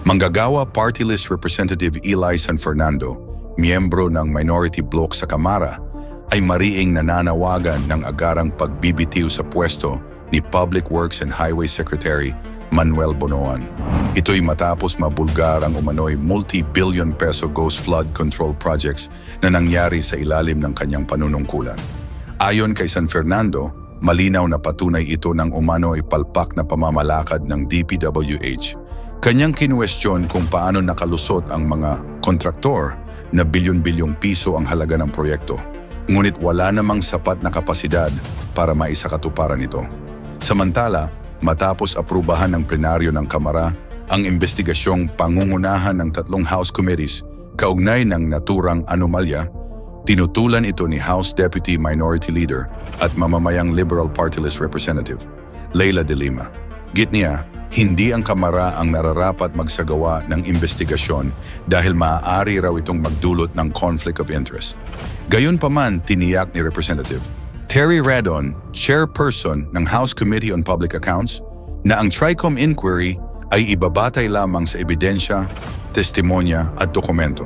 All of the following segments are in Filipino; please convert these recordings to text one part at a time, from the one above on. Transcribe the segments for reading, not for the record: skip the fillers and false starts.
Manggagawa Party List Representative Eli San Fernando, miyembro ng minority bloc sa Kamara, ay mariing nananawagan ng agarang pagbibitiw sa pwesto ni Public Works and Highway Secretary Manuel Bonoan. Ito'y matapos mabulgar ang umano'y multi-billion peso ghost flood control projects na nangyari sa ilalim ng kanyang panunungkulan. Ayon kay San Fernando, malinaw na patunay ito ng umano'y palpak na pamamalakad ng DPWH. Kanyang kinuwestiyon kung paano nakalusot ang mga kontraktor na bilyon-bilyong piso ang halaga ng proyekto. Ngunit wala namang sapat na kapasidad para maisakatuparan ito. Samantala, matapos aprubahan ng plenaryo ng Kamara ang investigasyong pangungunahan ng 3 House Committees kaugnay ng naturang anomalya, tinutulan ito ni House Deputy Minority Leader at mamamayang Liberal Party List Representative, Leila De Lima. Gitniya, hindi ang Kamara ang nararapat magsagawa ng investigasyon dahil maaari raw itong magdulot ng conflict of interest. Gayunpaman, tiniyak ni Representative Terry Redon, chairperson ng House Committee on Public Accounts, na ang TRICOM inquiry ay ibabatay lamang sa ebidensya, testimonya at dokumento.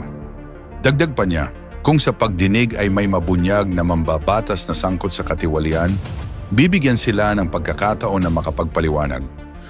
Dagdag pa niya, kung sa pagdinig ay may mabunyag na mambabatas na sangkot sa katiwalian, bibigyan sila ng pagkakataon na makapagpaliwanag.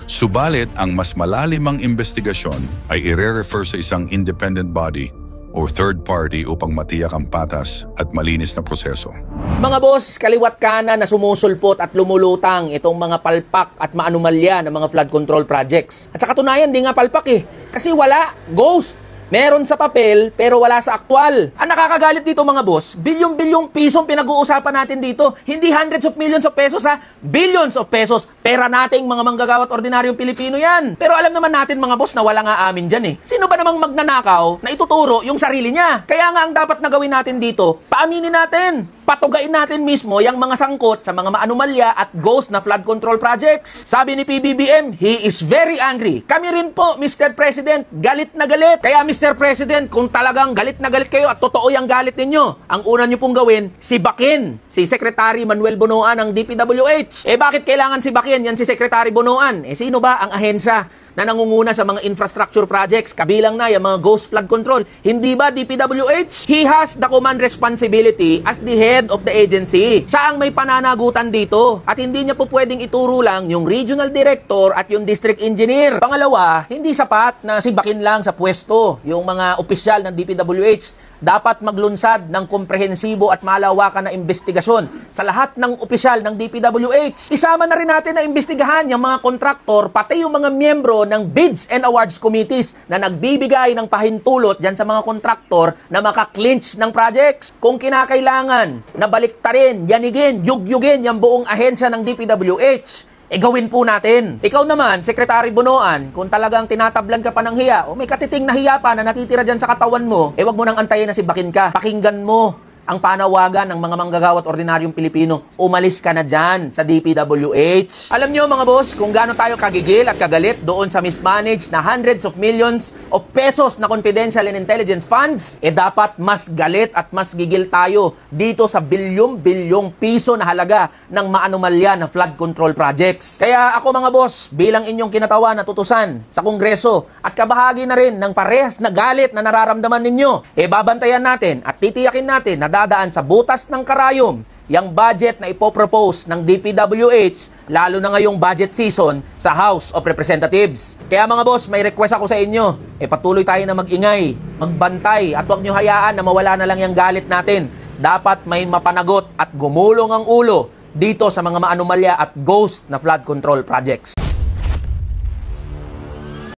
Subalit, ang mas malalimang investigasyon ay ire-refer sa isang independent body o third party upang matiyak ang patas at malinis na proseso. Mga boss, kaliwat kanan na sumusulpot at lumulutang itong mga palpak at maanumalya ng mga flood control projects. At sa katunayan, di nga palpak kasi wala, ghost. Meron sa papel, pero wala sa aktwal. Ang nakakagalit dito mga boss, bilyong-bilyong pisong pinag-uusapan natin dito. Hindi hundreds of millions of pesos billions of pesos. Pera nating mga manggagawa at ordinaryong Pilipino yan. Pero alam naman natin mga boss na wala nga amin dyan Sino ba namang magnanakaw na ituturo yung sarili niya? Kaya nga ang dapat na gawin natin dito, paaminin natin. Patugain natin mismo yung mga sangkot sa mga maanumalya at ghost na flood control projects. Sabi ni PBBM, he is very angry. Kami rin po, Mr. President, galit na galit. Kaya Mr. President, kung talagang galit na galit kayo at totoo yung galit ninyo, ang una nyo pong gawin, sibakin si Secretary Manuel Bonoan ng DPWH. Bakit kailangan sibakin yan si Secretary Bonoan? Sino ba ang ahensya na nangunguna sa mga infrastructure projects, kabilang na yung mga ghost flood control? Hindi ba DPWH? He has the command responsibility as the head of the agency. Siya ang may pananagutan dito at hindi niya po pwedeng ituro lang yung regional director at yung district engineer. Pangalawa, hindi sapat na sibakin lang sa pwesto yung mga opisyal ng DPWH. Dapat maglunsad ng komprehensibo at malawakan na investigasyon sa lahat ng opisyal ng DPWH. Isama na rin natin na imbestigahan yung mga kontraktor, pati yung mga miyembro ng Bids and Awards Committees na nagbibigay ng pahintulot dyan sa mga kontraktor na makaklinch ng projects. Kung kinakailangan na baliktarin, yanigin, yugyugin yung buong ahensya ng DPWH, gawin po natin. Ikaw naman, Secretary Bonoan, kung talagang tinatablan ka pa ng hiya o may katiting na hiya pa na natitira dyan sa katawan mo, wag mo nang antayin na sibakin ka. Pakinggan mo ang panawagan ng mga manggagawa at ordinaryong Pilipino. Umalis ka na dyan sa DPWH. Alam nyo mga boss, kung gaano tayo kagigil at kagalit doon sa mismanaged na hundreds of millions of pesos na confidential and intelligence funds, dapat mas galit at mas gigil tayo dito sa bilyong-bilyong piso na halaga ng maanumalya na flood control projects. Kaya ako mga boss, bilang inyong kinatawan at utusan sa Kongreso at kabahagi na rin ng parehas na galit na nararamdaman ninyo, babantayan natin at titiyakin natin na dadaan sa butas ng karayom yung budget na ipopropose ng DPWH, lalo na ngayong budget season sa House of Representatives. Kaya mga boss, may request ako sa inyo. Patuloy tayo na mag-ingay, magbantay, at huwag nyo hayaan na mawala na lang yung galit natin. Dapat may mapanagot at gumulong ang ulo dito sa mga maanumalya at ghost na flood control projects.